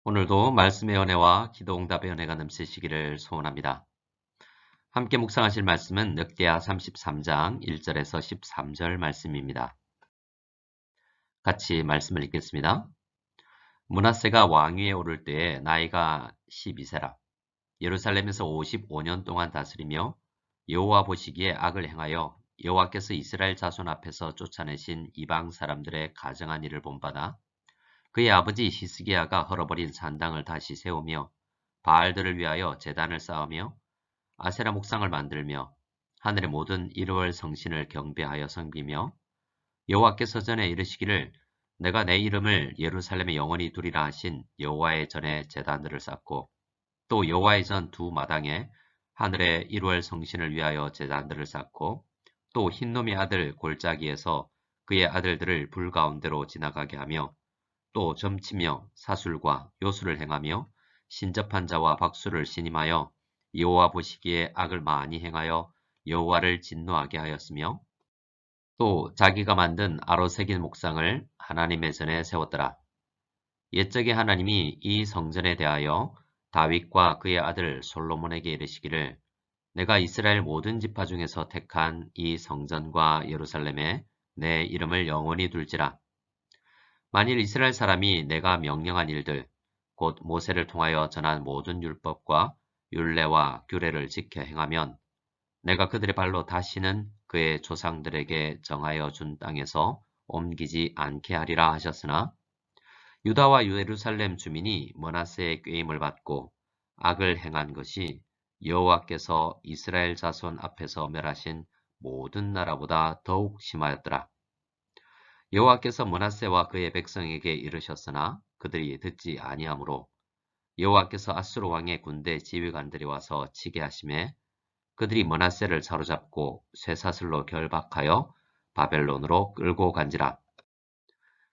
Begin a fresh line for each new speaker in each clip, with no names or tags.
오늘도 말씀의 은혜와 기도응답의 은혜가 넘치시기를 소원합니다. 함께 묵상하실 말씀은 늑대하 33장 1절에서 13절 말씀입니다. 같이 말씀을 읽겠습니다. 므낫세가 왕위에 오를 때에 나이가 12세라. 예루살렘에서 55년 동안 다스리며 여호와 보시기에 악을 행하여 여호와께서 이스라엘 자손 앞에서 쫓아내신 이방 사람들의 가증한 일을 본받아 그의 아버지 히스기야가 헐어버린 산당을 다시 세우며 바알들을 위하여 제단을 쌓으며 아세라 목상을 만들며 하늘의 모든 이루월 성신을 경배하여 섬기며 여호와께서 전에 이르시기를 내가 내 이름을 예루살렘에 영원히 두리라 하신 여호와의 전에 제단들을 쌓고 또 여호와의 전 두 마당에 하늘의 이루월 성신을 위하여 제단들을 쌓고 또 흰놈의 아들 골짜기에서 그의 아들들을 불 가운데로 지나가게 하며 또 점치며 사술과 요술을 행하며 신접한 자와 박수를 신임하여 여호와 보시기에 악을 많이 행하여 여호와를 진노하게 하였으며 또 자기가 만든 아로새긴 목상을 하나님의 전에 세웠더라. 옛적에 하나님이 이 성전에 대하여 다윗과 그의 아들 솔로몬에게 이르시기를 내가 이스라엘 모든 지파 중에서 택한 이 성전과 예루살렘에 내 이름을 영원히 둘지라. 만일 이스라엘 사람이 내가 명령한 일들 곧 모세를 통하여 전한 모든 율법과 율례와 규례를 지켜 행하면 내가 그들의 발로 다시는 그의 조상들에게 정하여 준 땅에서 옮기지 않게 하리라 하셨으나 유다와 예루살렘 주민이 므낫세의 꾀임을 받고 악을 행한 것이 여호와께서 이스라엘 자손 앞에서 멸하신 모든 나라보다 더욱 심하였더라. 여호와께서 므낫세와 그의 백성에게 이르셨으나 그들이 듣지 아니하므로 여호와께서 아수르 왕의 군대 지휘관들이 와서 치게 하심에 그들이 므낫세를 사로잡고 쇠사슬로 결박하여 바벨론으로 끌고 간지라.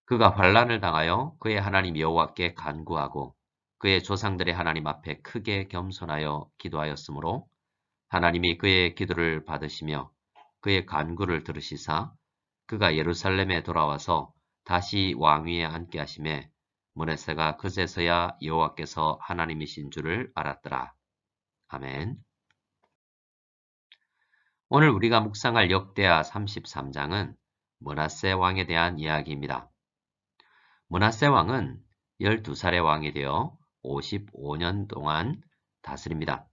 그가 환난을 당하여 그의 하나님 여호와께 간구하고 그의 조상들의 하나님 앞에 크게 겸손하여 기도하였으므로 하나님이 그의 기도를 받으시며 그의 간구를 들으시사 그가 예루살렘에 돌아와서 다시 왕위에 앉게 하심에 므낫세가 그제서야 여호와께서 하나님이신 줄을 알았더라. 아멘. 오늘 우리가 묵상할 역대하 33장은 므낫세 왕에 대한 이야기입니다. 므낫세 왕은 12살의 왕이 되어 55년 동안 다스립니다.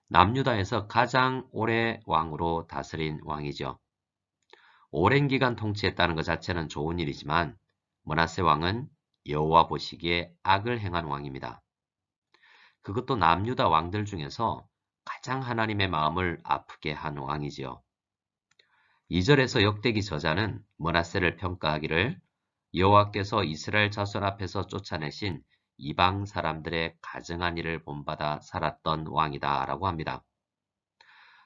남유다에서 가장 오래 왕으로 다스린 왕이죠. 오랜 기간 통치했다는 것 자체는 좋은 일이지만 므낫세 왕은 여호와 보시기에 악을 행한 왕입니다. 그것도 남유다 왕들 중에서 가장 하나님의 마음을 아프게 한 왕이지요. 2절에서 역대기 저자는 므낫세를 평가하기를 여호와께서 이스라엘 자손 앞에서 쫓아내신 이방 사람들의 가증한 일을 본받아 살았던 왕이다 라고 합니다.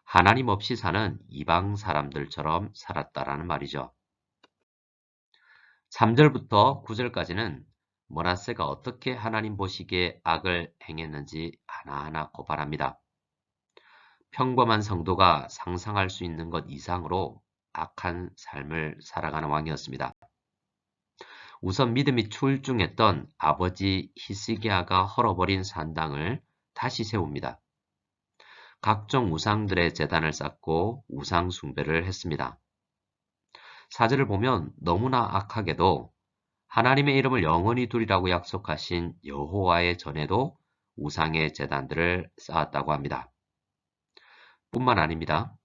하나님 없이 사는 이방 사람들처럼 살았다라는 말이죠. 3절부터 9절까지는 므낫세가 어떻게 하나님 보시기에 악을 행했는지 하나하나 고발합니다. 평범한 성도가 상상할 수 있는 것 이상으로 악한 삶을 살아가는 왕이었습니다. 우선 믿음이 출중했던 아버지 히스기야가 헐어버린 산당을 다시 세웁니다. 각종 우상들의 제단을 쌓고 우상 숭배를 했습니다. 4절을 보면 너무나 악하게도 하나님의 이름을 영원히 두리라고 약속하신 여호와의 전에도 우상의 제단들을 쌓았다고 합니다. 뿐만 아닙니다.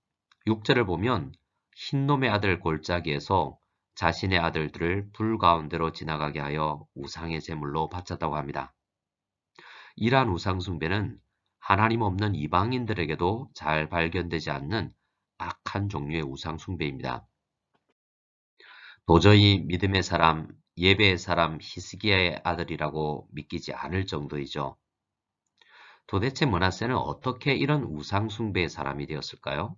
6절을 보면 흰놈의 아들 골짜기에서 자신의 아들들을 불 가운데로 지나가게 하여 우상의 제물로 바쳤다고 합니다. 이러한 우상 숭배는 하나님 없는 이방인들에게도 잘 발견되지 않는 악한 종류의 우상 숭배입니다. 도저히 믿음의 사람, 예배의 사람 히스기야의 아들이라고 믿기지 않을 정도이죠. 도대체 므낫세는 어떻게 이런 우상 숭배의 사람이 되었을까요?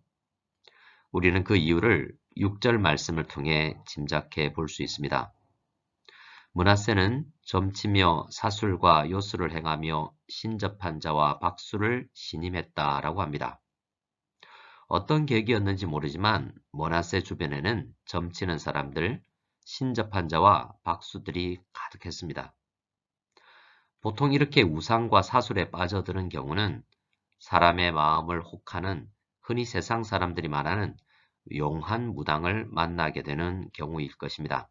우리는 그 이유를 6절 말씀을 통해 짐작해 볼 수 있습니다. 므낫세는 점치며 사술과 요술을 행하며 신접한 자와 박수를 신임했다라고 합니다. 어떤 계기였는지 모르지만 므낫세 주변에는 점치는 사람들, 신접한 자와 박수들이 가득했습니다. 보통 이렇게 우상과 사술에 빠져드는 경우는 사람의 마음을 혹하는 흔히 세상 사람들이 말하는 용한 무당을 만나게 되는 경우일 것입니다.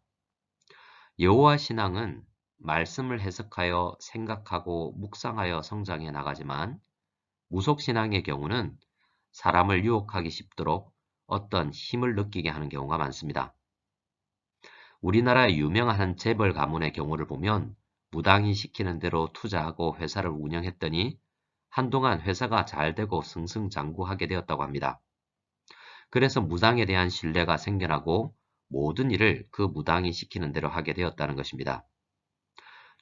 여호와 신앙은 말씀을 해석하여 생각하고 묵상하여 성장해 나가지만 무속신앙의 경우는 사람을 유혹하기 쉽도록 어떤 힘을 느끼게 하는 경우가 많습니다. 우리나라의 유명한 한 재벌 가문의 경우를 보면 무당이 시키는 대로 투자하고 회사를 운영했더니 한동안 회사가 잘 되고 승승장구하게 되었다고 합니다. 그래서 무당에 대한 신뢰가 생겨나고 모든 일을 그 무당이 시키는 대로 하게 되었다는 것입니다.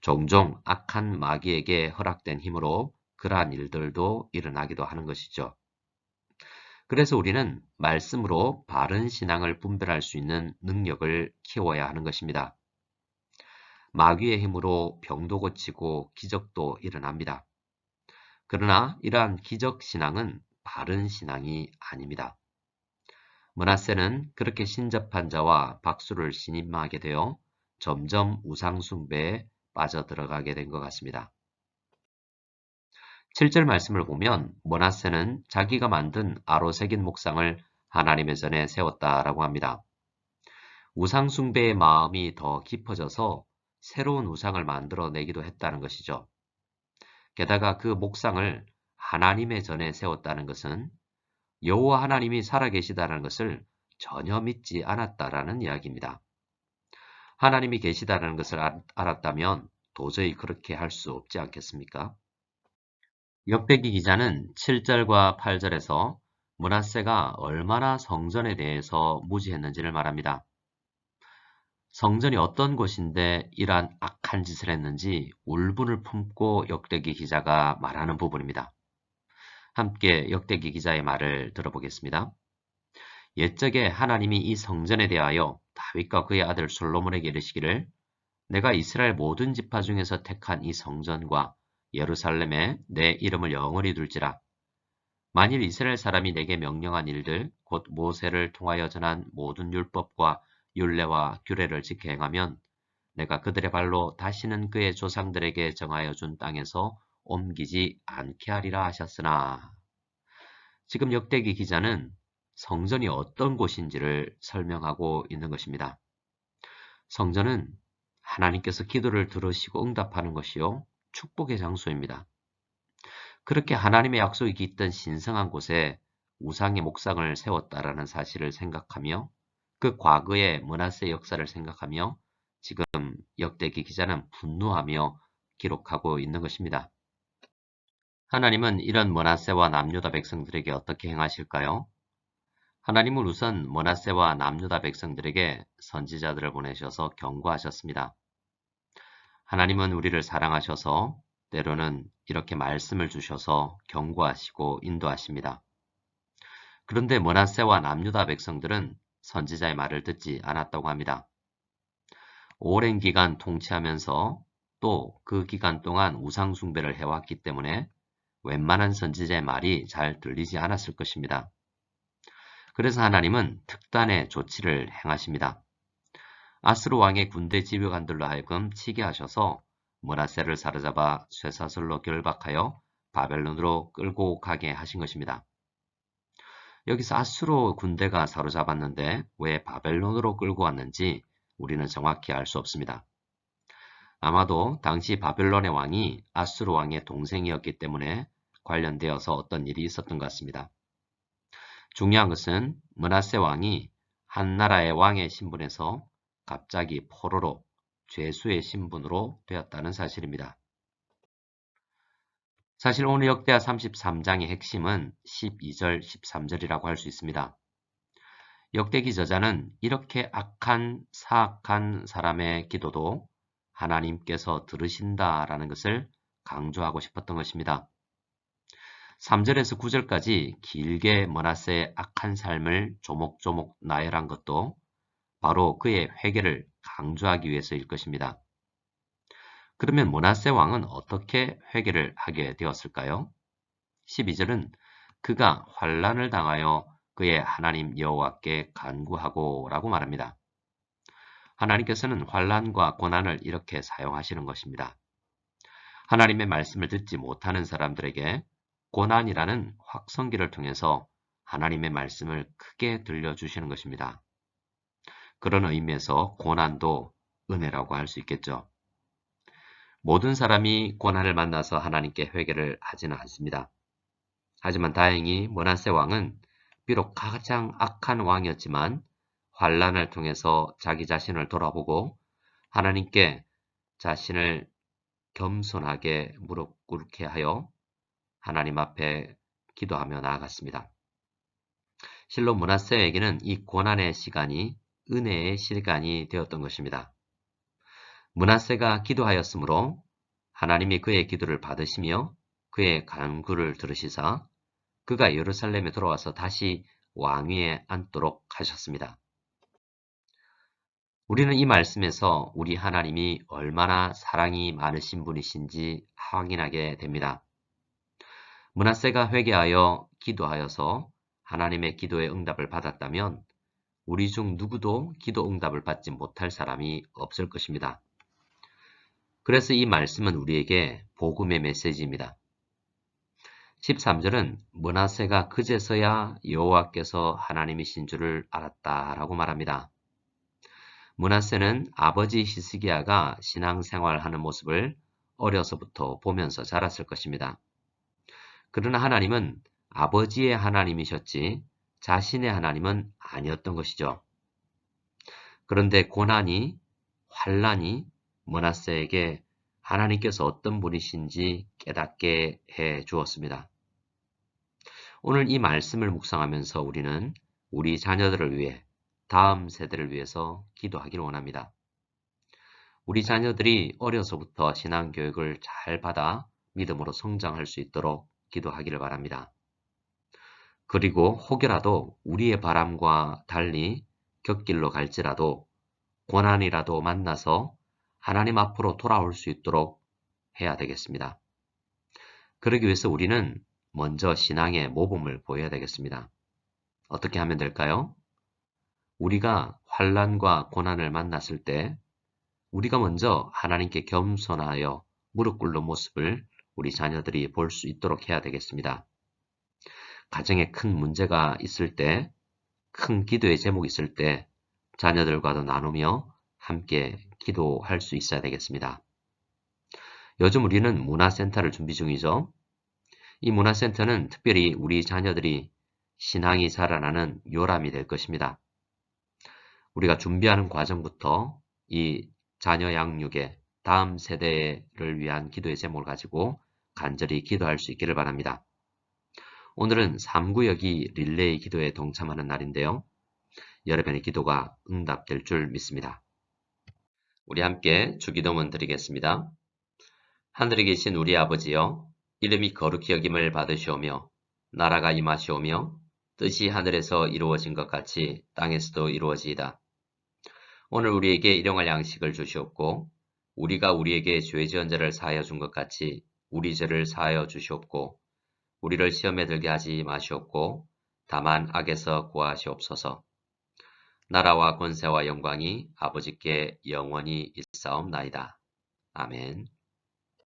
종종 악한 마귀에게 허락된 힘으로 그러한 일들도 일어나기도 하는 것이죠. 그래서 우리는 말씀으로 바른 신앙을 분별할 수 있는 능력을 키워야 하는 것입니다. 마귀의 힘으로 병도 고치고 기적도 일어납니다. 그러나 이러한 기적 신앙은 바른 신앙이 아닙니다. 므낫세는 그렇게 신접한 자와 박수를 신임하게 되어 점점 우상숭배에 빠져들어가게 된 것 같습니다. 7절 말씀을 보면 므낫세는 자기가 만든 아로새긴 목상을 하나님의 전에 세웠다라고 합니다. 우상숭배의 마음이 더 깊어져서 새로운 우상을 만들어내기도 했다는 것이죠. 게다가 그 목상을 하나님의 전에 세웠다는 것은 여호와 하나님이 살아계시다는 것을 전혀 믿지 않았다라는 이야기입니다. 하나님이 계시다는 것을 알았다면 도저히 그렇게 할 수 없지 않겠습니까? 역대기 기자는 7절과 8절에서 므낫세가 얼마나 성전에 대해서 무지했는지를 말합니다. 성전이 어떤 곳인데 이러한 악한 짓을 했는지 울분을 품고 역대기 기자가 말하는 부분입니다. 함께 역대기 기자의 말을 들어보겠습니다. 옛적에 하나님이 이 성전에 대하여 다윗과 그의 아들 솔로몬에게 이르시기를 내가 이스라엘 모든 지파 중에서 택한 이 성전과 예루살렘에 내 이름을 영원히 둘지라. 만일 이스라엘 사람이 내게 명령한 일들 곧 모세를 통하여 전한 모든 율법과 율례와 규례를 지켜 행하면 내가 그들의 발로 다시는 그의 조상들에게 정하여 준 땅에서 옮기지 않게 하리라 하셨으나 지금 역대기 기자는 성전이 어떤 곳인지를 설명하고 있는 것입니다. 성전은 하나님께서 기도를 들으시고 응답하는 것이요 축복의 장소입니다. 그렇게 하나님의 약속이 깃든 신성한 곳에 우상의 목상을 세웠다라는 사실을 생각하며 그 과거의 므낫세 역사를 생각하며 지금 역대기 기자는 분노하며 기록하고 있는 것입니다. 하나님은 이런 므낫세와 남유다 백성들에게 어떻게 행하실까요? 하나님은 우선 므낫세와 남유다 백성들에게 선지자들을 보내셔서 경고하셨습니다. 하나님은 우리를 사랑하셔서 때로는 이렇게 말씀을 주셔서 경고하시고 인도하십니다. 그런데 므낫세와 남유다 백성들은 선지자의 말을 듣지 않았다고 합니다. 오랜 기간 통치하면서 또 그 기간 동안 우상 숭배를 해왔기 때문에 웬만한 선지자의 말이 잘 들리지 않았을 것입니다. 그래서 하나님은 특단의 조치를 행하십니다. 아스루 왕의 군대 지휘관들로 하여금 치게 하셔서 므낫세를 사로잡아 쇠사슬로 결박하여 바벨론으로 끌고 가게 하신 것입니다. 여기서 아수르 군대가 사로잡았는데 왜 바벨론으로 끌고 왔는지 우리는 정확히 알 수 없습니다. 아마도 당시 바벨론의 왕이 아수르 왕의 동생이었기 때문에 관련되어서 어떤 일이 있었던 것 같습니다. 중요한 것은 므낫세 왕이 한 나라의 왕의 신분에서 갑자기 포로로 죄수의 신분으로 되었다는 사실입니다. 사실 오늘 역대하 33장의 핵심은 12절, 13절이라고 할 수 있습니다. 역대기 저자는 이렇게 악한 사악한 사람의 기도도 하나님께서 들으신다라는 것을 강조하고 싶었던 것입니다. 3절에서 9절까지 길게 므낫세의 악한 삶을 조목조목 나열한 것도 바로 그의 회개를 강조하기 위해서일 것입니다. 그러면 므낫세 왕은 어떻게 회개를 하게 되었을까요? 12절은 그가 환난을 당하여 그의 하나님 여호와께 간구하고 라고 말합니다. 하나님께서는 환난과 고난을 이렇게 사용하시는 것입니다. 하나님의 말씀을 듣지 못하는 사람들에게 고난이라는 확성기를 통해서 하나님의 말씀을 크게 들려주시는 것입니다. 그런 의미에서 고난도 은혜라고 할 수 있겠죠. 모든 사람이 고난을 만나서 하나님께 회개를 하지는 않습니다. 하지만 다행히 므낫세 왕은 비록 가장 악한 왕이었지만 환란을 통해서 자기 자신을 돌아보고 하나님께 자신을 겸손하게 무릎 꿇게 하여 하나님 앞에 기도하며 나아갔습니다. 실로 므낫세에게는 이 고난의 시간이 은혜의 시간이 되었던 것입니다. 므낫세가 기도하였으므로 하나님이 그의 기도를 받으시며 그의 간구를 들으시사 그가 예루살렘에 돌아와서 다시 왕위에 앉도록 하셨습니다. 우리는 이 말씀에서 우리 하나님이 얼마나 사랑이 많으신 분이신지 확인하게 됩니다. 므낫세가 회개하여 기도하여서 하나님의 기도의 응답을 받았다면 우리 중 누구도 기도 응답을 받지 못할 사람이 없을 것입니다. 그래서 이 말씀은 우리에게 복음의 메시지입니다. 13절은 므낫세가 그제서야 여호와께서 하나님이신 줄을 알았다라고 말합니다. 므낫세는 아버지 히스기야가 신앙생활하는 모습을 어려서부터 보면서 자랐을 것입니다. 그러나 하나님은 아버지의 하나님이셨지 자신의 하나님은 아니었던 것이죠. 그런데 고난이, 환란이 므낫세에게 하나님께서 어떤 분이신지 깨닫게 해 주었습니다. 오늘 이 말씀을 묵상하면서 우리는 우리 자녀들을 위해 다음 세대를 위해서 기도하기를 원합니다. 우리 자녀들이 어려서부터 신앙교육을 잘 받아 믿음으로 성장할 수 있도록 기도하기를 바랍니다. 그리고 혹여라도 우리의 바람과 달리 곁길로 갈지라도 고난이라도 만나서 하나님 앞으로 돌아올 수 있도록 해야 되겠습니다. 그러기 위해서 우리는 먼저 신앙의 모범을 보여야 되겠습니다. 어떻게 하면 될까요? 우리가 환란과 고난을 만났을 때 우리가 먼저 하나님께 겸손하여 무릎 꿇는 모습을 우리 자녀들이 볼 수 있도록 해야 되겠습니다. 가정에 큰 문제가 있을 때, 큰 기도의 제목이 있을 때 자녀들과도 나누며 함께 기도할 수 있어야 되겠습니다. 요즘 우리는 문화센터를 준비 중이죠. 이 문화센터는 특별히 우리 자녀들이 신앙이 자라나는 요람이 될 것입니다. 우리가 준비하는 과정부터 이 자녀 양육의 다음 세대를 위한 기도의 제목을 가지고 간절히 기도할 수 있기를 바랍니다. 오늘은 3구역이 릴레이 기도에 동참하는 날인데요. 여러분의 기도가 응답될 줄 믿습니다. 우리 함께 주기도문 드리겠습니다. 하늘에 계신 우리 아버지여, 이름이 거룩히 여김을 받으시오며 나라가 임하시오며 뜻이 하늘에서 이루어진 것 같이 땅에서도 이루어지이다. 오늘 우리에게 일용할 양식을 주시옵고 우리가 우리에게 죄 지은 자를 사하여 준 것 같이 우리 죄를 사하여 주시옵고 우리를 시험에 들게 하지 마시옵고 다만 악에서 구하시옵소서. 나라와 권세와 영광이 아버지께 영원히 있사옵나이다. 아멘.